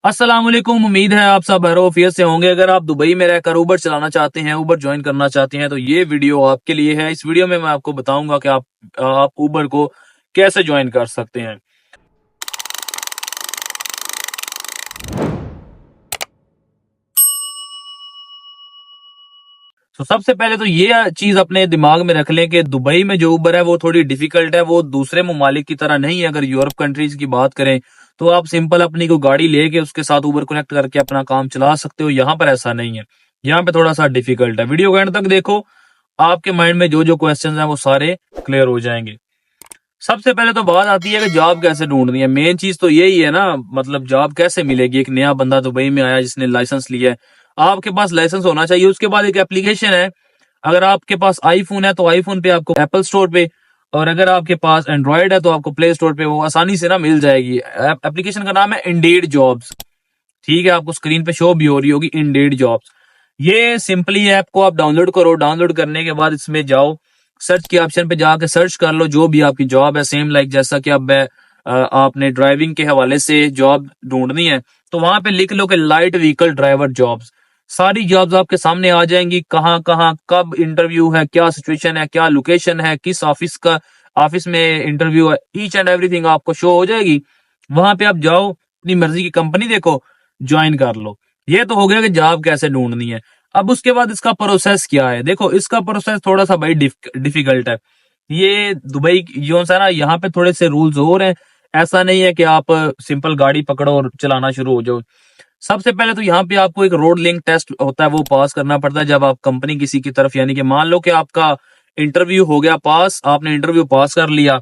अस्सलाम वालेकुम। उम्मीद है आप सब खैरियत से होंगे। अगर आप दुबई में रहकर उबर चलाना चाहते हैं, उबर ज्वाइन करना चाहते हैं, तो ये वीडियो आपके लिए है। इस वीडियो में मैं आपको बताऊंगा कि आप उबर को कैसे ज्वाइन कर सकते हैं। तो सबसे पहले तो ये चीज अपने दिमाग में रख लें कि दुबई में जो उबर है वो थोड़ी डिफिकल्ट है। वो दूसरे ममालिक की तरह नहीं है। अगर यूरोप कंट्रीज की बात करें तो आप सिंपल अपनी को गाड़ी लेके उसके साथ उबर कनेक्ट करके अपना काम चला सकते हो। यहाँ पर ऐसा नहीं है। यहाँ पे थोड़ा सा डिफिकल्ट है। वीडियो के एंड तक देखो, आपके माइंड में जो जो क्वेश्चंस हैं वो सारे क्लियर हो जाएंगे। सबसे पहले तो बात आती है कि जॉब कैसे ढूंढनी है। मेन चीज तो यही है ना, मतलब जॉब कैसे मिलेगी। एक नया बंदा दुबई में आया जिसने लाइसेंस लिया है, आपके पास लाइसेंस होना चाहिए। उसके बाद एक एप्लीकेशन है। अगर आपके पास आईफोन है तो आईफोन पे आपको एप्पल स्टोर पे, और अगर आपके पास एंड्रॉयड है तो आपको प्ले स्टोर पे वो आसानी से ना मिल जाएगी। एप्लीकेशन का नाम है इंडीड जॉब्स। ठीक है, आपको स्क्रीन पे शो भी हो रही होगी इंडीड जॉब्स। ये सिंपली ऐप को आप डाउनलोड करो। डाउनलोड करने के बाद इसमें जाओ, सर्च के ऑप्शन पे जाके सर्च कर लो जो भी आपकी जॉब है। सेम लाइक जैसा कि अब आपने ड्राइविंग के हवाले से जॉब ढूंढनी है तो वहां पे लिख लो कि लाइट व्हीकल ड्राइवर जॉब्स। सारी जॉब्स आपके सामने आ जाएंगी। कहाँ कहाँ कब इंटरव्यू है, क्या सिचुएशन है, क्या लोकेशन है, किस ऑफिस में इंटरव्यू है, ईच एंड एवरीथिंग आपको शो हो जाएगी। वहां पे आप जाओ, अपनी मर्जी की कंपनी देखो, ज्वाइन कर लो। ये तो हो गया कि जॉब कैसे ढूंढनी है। अब उसके बाद इसका प्रोसेस क्या है। देखो, इसका प्रोसेस थोड़ा सा भाई डिफिकल्ट है। ये दुबई जो सा ना, यहाँ पे थोड़े से रूल्स और हैं। ऐसा नहीं है कि आप सिंपल गाड़ी पकड़ो और चलाना शुरू हो जाओ। सबसे पहले तो यहाँ पे आपको एक रोड लिंक टेस्ट होता है, वो पास करना पड़ता है जब आप कंपनी किसी की तरफ, यानी कि मान लो कि आपका इंटरव्यू हो गया पास, आपने इंटरव्यू पास कर लिया,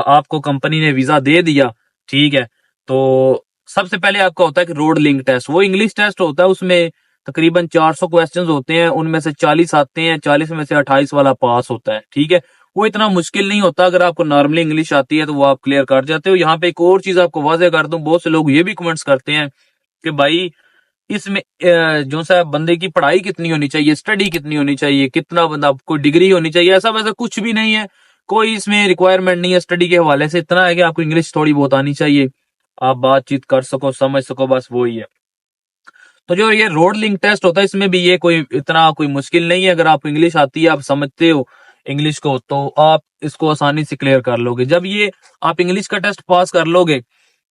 आपको कंपनी ने वीजा दे दिया। ठीक है, तो सबसे पहले आपका होता है कि रोड लिंक टेस्ट। वो इंग्लिश टेस्ट होता है। उसमें तकरीबन 400 क्वेश्चंस होते हैं। उनमें से 40 आते हैं, 40 में से 28 वाला पास होता है। ठीक है, वो इतना मुश्किल नहीं होता। अगर आपको नॉर्मली इंग्लिश आती है तो वो आप क्लियर कर जाते हो। यहाँ पे एक और चीज आपको वाज़ेह कर दूं, बहुत से लोग ये भी कमेंट्स करते हैं कि भाई इसमें जो सा बंदे की पढ़ाई कितनी होनी चाहिए, स्टडी कितनी होनी चाहिए, कितना बंदा, कोई डिग्री होनी चाहिए। ऐसा वैसा कुछ भी नहीं है। कोई इसमें रिक्वायरमेंट नहीं है स्टडी के हवाले से। इतना है कि आपको इंग्लिश थोड़ी बहुत आनी चाहिए, आप बातचीत कर सको, समझ सको, बस वो ही है। तो जो ये रोड लिंक टेस्ट होता है, इसमें भी ये कोई इतना कोई मुश्किल नहीं है। अगर आपको इंग्लिश आती है, आप समझते हो इंग्लिश को, तो आप इसको आसानी से क्लियर कर लोगे। जब ये आप इंग्लिश का टेस्ट पास कर लोगे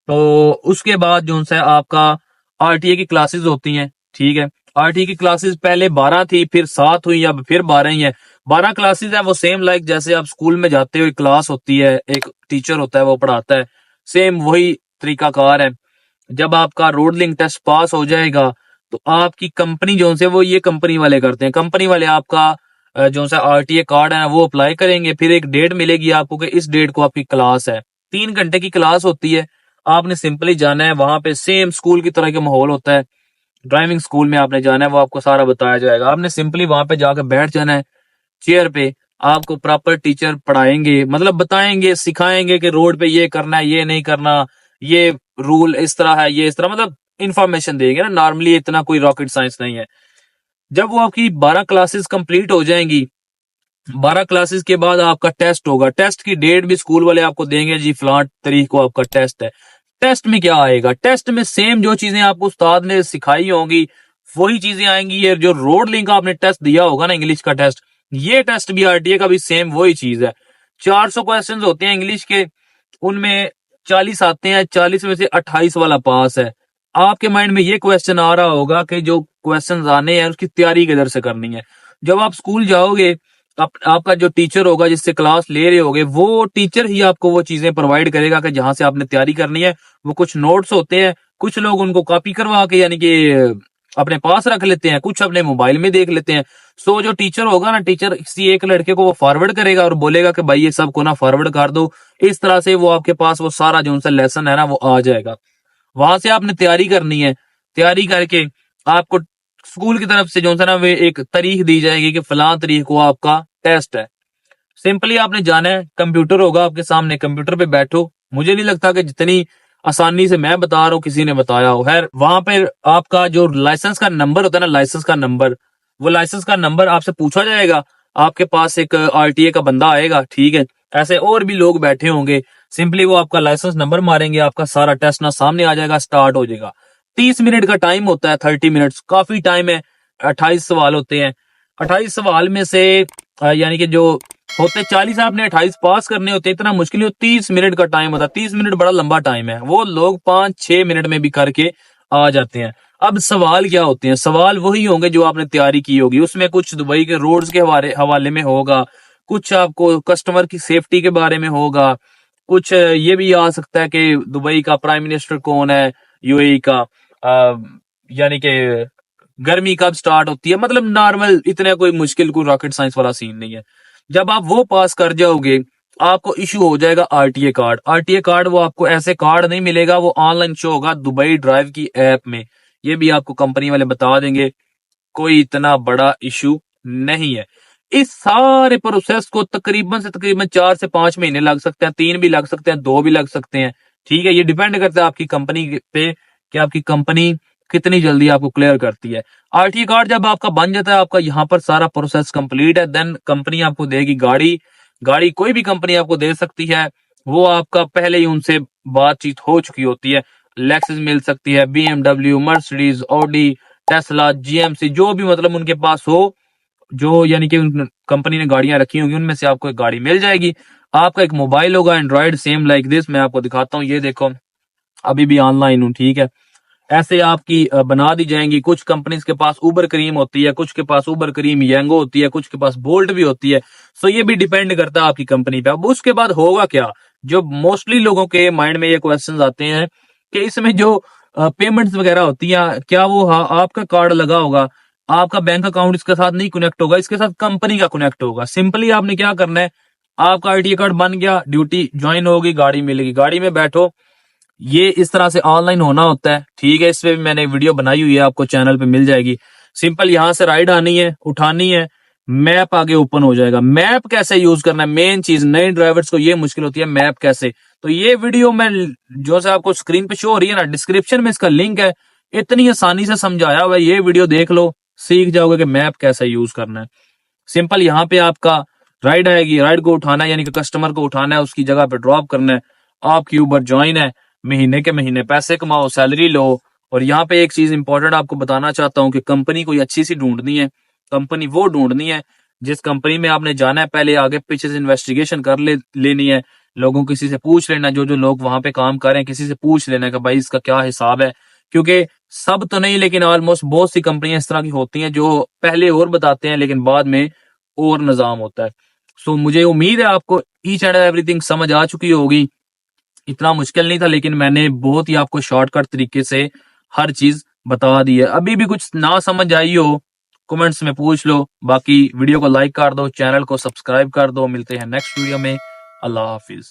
तो उसके बाद जो है आपका आरटीए की क्लासेस होती हैं। ठीक है, आरटीए की क्लासेस पहले 12 थी, फिर 7 हुई, अब फिर 12 ही है। 12 क्लासेस है। वो सेम लाइक जैसे आप स्कूल में जाते हो, एक क्लास होती है, एक टीचर होता है वो पढ़ाता है, सेम वही तरीकाकार है। जब आपका रोड लिंक टेस्ट पास हो जाएगा तो आपकी कंपनी जो से, वो ये कंपनी वाले करते हैं। कंपनी वाले आपका जो सा आरटीए कार्ड है वो अप्लाई करेंगे। फिर एक डेट मिलेगी आपको कि इस डेट को आपकी क्लास है। 3 घंटे की क्लास होती है। आपने सिंपली जाना है वहां पे, सेम स्कूल की तरह का माहौल होता है। ड्राइविंग स्कूल में आपने जाना है, वो आपको सारा बताया जाएगा। आपने सिंपली वहां पे जाकर बैठ जाना है चेयर पे। आपको प्रॉपर टीचर पढ़ाएंगे, मतलब बताएंगे, सिखाएंगे कि रोड पे ये करना है, ये नहीं करना, ये रूल इस तरह है, ये इस तरह, मतलब इंफॉर्मेशन देंगे ना। नॉर्मली इतना कोई रॉकेट साइंस नहीं है। जब वो आपकी 12 क्लासेस कंप्लीट हो जाएंगी, 12 क्लासेस के बाद आपका टेस्ट होगा। टेस्ट की डेट भी स्कूल वाले आपको देंगे, जी फलां तारीख को आपका टेस्ट है। टेस्ट में क्या आएगा? टेस्ट में सेम जो चीजें आपको उस्ताद ने सिखाई होंगी वही चीजें आएंगी। ये जो रोड लिंक आपने टेस्ट दिया होगा ना, इंग्लिश का टेस्ट, ये टेस्ट भी आरटीए का भी सेम वही चीज है। 400 क्वेश्चन होते हैं इंग्लिश के, उनमें 40 आते हैं, 40 में से 28 वाला पास है। आपके माइंड में ये क्वेश्चन आ रहा होगा कि जो क्वेश्चन आने हैं उसकी तैयारी किधर से करनी है। जब आप स्कूल जाओगे, आपका जो टीचर होगा जिससे क्लास ले रहे होगे, वो टीचर ही आपको वो चीजें प्रोवाइड करेगा कि जहां से आपने तैयारी करनी है। वो कुछ नोट्स होते हैं, कुछ लोग उनको कॉपी करवा के यानी कि अपने पास रख लेते हैं, कुछ अपने मोबाइल में देख लेते हैं। सो जो टीचर होगा ना, टीचर किसी एक लड़के को वो फॉरवर्ड करेगा और बोलेगा कि भाई ये सबको ना फॉरवर्ड कर दो। इस तरह से वो आपके पास वो सारा जो उनसे लेसन है ना वो आ जाएगा। वहां से आपने तैयारी करनी है। तैयारी करके आपको स्कूल की तरफ से जो है ना वे एक तारीख दी जाएगी कि फलां तारीख को आपका टेस्ट है। सिंपली आपने जाना है, कंप्यूटर होगा आपके सामने, कंप्यूटर पे बैठो। मुझे नहीं लगता कि जितनी आसानी से मैं बता रहा हूँ किसी ने बताया हो। खैर, वहां पर आपका जो लाइसेंस का नंबर होता है ना, लाइसेंस का नंबर, वो लाइसेंस का नंबर आपसे पूछा जाएगा। आपके पास एक आरटीए का बंदा आएगा। ठीक है, ऐसे और भी लोग बैठे होंगे। सिंपली वो आपका लाइसेंस नंबर मारेंगे, आपका सारा टेस्ट ना सामने आ जाएगा, स्टार्ट हो जाएगा। 30 मिनट का टाइम होता है, 30 मिनट्स काफी टाइम है। 28 सवाल होते हैं। 28 सवाल में से यानी कि जो होते 40, आपने 28 पास करने होते हैं, इतना मुश्किल नहीं। 30 मिनट का टाइम होता है। 30 मिनट बड़ा लंबा टाइम है, वो लोग 5-6 मिनट में भी करके आ जाते हैं। अब सवाल क्या होते हैं? सवाल वही होंगे जो आपने तैयारी की होगी। उसमें कुछ दुबई के रोड्स के हवाले में होगा, कुछ आपको कस्टमर की सेफ्टी के बारे में होगा, कुछ ये भी आ सकता है कि दुबई का प्राइम मिनिस्टर कौन है, यूएई का, यानी कि गर्मी कब स्टार्ट होती है। मतलब नॉर्मल, इतना कोई मुश्किल, कोई रॉकेट साइंस वाला सीन नहीं है। जब आप वो पास कर जाओगे, आपको इशू हो जाएगा आरटीए कार्ड। आरटीए कार्ड वो आपको ऐसे कार्ड नहीं मिलेगा, वो ऑनलाइन शो होगा दुबई ड्राइव की ऐप में। ये भी आपको कंपनी वाले बता देंगे, कोई इतना बड़ा इशू नहीं है। इस सारे प्रोसेस को तकरीबन से तकरीबन 4 से 5 महीने लग सकते हैं, 3 भी लग सकते हैं, 2 भी लग सकते हैं। ठीक है, ये डिपेंड करता है आपकी कंपनी पे कि आपकी कंपनी कितनी जल्दी आपको क्लियर करती है। आरटीए कार्ड जब आपका बन जाता है, आपका यहाँ पर सारा प्रोसेस कंप्लीट है, देन कंपनी आपको देगी गाड़ी। गाड़ी कोई भी कंपनी आपको दे सकती है, वो आपका पहले ही उनसे बातचीत हो चुकी होती है। लेक्सस मिल सकती है, BMW, Mercedes, Audi, Tesla, GMC, जो भी मतलब उनके पास हो, जो यानी कि कंपनी ने गाड़ियां रखी होंगी, उनमें से आपको एक गाड़ी मिल जाएगी। आपका एक मोबाइल होगा एंड्रॉइड, सेम लाइक दिस। मैं आपको दिखाता हूँ, ये देखो, अभी भी ऑनलाइन हूँ। ठीक है, ऐसे आपकी बना दी जाएंगी। कुछ कंपनीज के पास उबर क्रीम होती है, कुछ के पास उबर क्रीम यंगो होती है, कुछ के पास बोल्ट भी होती है। सो ये भी डिपेंड करता है आपकी कंपनी पे। अब उसके बाद होगा क्या, जो मोस्टली लोगों के माइंड में ये क्वेश्चंस आते हैं कि इसमें जो पेमेंट्स वगैरह होती है, क्या वो आपका कार्ड लगा होगा, आपका बैंक अकाउंट इसके साथ नहीं कनेक्ट होगा, इसके साथ कंपनी का कनेक्ट होगा। सिंपली आपने क्या करना है, आपका आईटी कार्ड बन गया, ड्यूटी ज्वाइन होगी, गाड़ी मिलेगी, गाड़ी में बैठो। ये इस तरह से ऑनलाइन होना होता है। ठीक है, इस पे भी मैंने वीडियो बनाई हुई है, आपको चैनल पे मिल जाएगी। सिंपल यहाँ से राइड आनी है, उठानी है, मैप आगे ओपन हो जाएगा। मैप कैसे यूज करना है, मेन चीज नए ड्राइवर्स को ये मुश्किल होती है, मैप कैसे। तो ये वीडियो मैं जो से आपको स्क्रीन पे शो हो रही है ना, डिस्क्रिप्शन में इसका लिंक है। इतनी आसानी से समझाया हुआ है, ये वीडियो देख लो, सीख जाओगे कि मैप कैसे यूज करना है। सिंपल यहाँ पे आपका राइड आएगी, राइड को उठाना है, यानी कि कस्टमर को उठाना है, उसकी जगह पे ड्रॉप करना है। आपकी ऊबर ज्वाइन है, महीने के महीने पैसे कमाओ, सैलरी लो। और यहाँ पे एक चीज इंपॉर्टेंट आपको बताना चाहता हूँ कि कंपनी कोई अच्छी सी ढूंढनी है। कंपनी वो ढूंढनी है जिस कंपनी में आपने जाना है, पहले आगे पीछे से इन्वेस्टिगेशन कर लेनी है। लोगों, किसी से पूछ लेना, जो जो लोग वहां पे काम कर रहे हैं, किसी से पूछ लेना कि भाई इसका क्या हिसाब है। क्योंकि सब तो नहीं, लेकिन ऑलमोस्ट बहुत सी कंपनियां इस तरह की होती हैं जो पहले और बताते हैं लेकिन बाद में और निजाम होता है। सो मुझे उम्मीद है आपको ईच एंड एवरीथिंग समझ आ चुकी होगी। इतना मुश्किल नहीं था, लेकिन मैंने बहुत ही आपको शॉर्टकट तरीके से हर चीज बता दी है। अभी भी कुछ ना समझ आई हो, कमेंट्स में पूछ लो। बाकी वीडियो को लाइक कर दो, चैनल को सब्सक्राइब कर दो। मिलते हैं नेक्स्ट वीडियो में। अल्लाह हाफिज।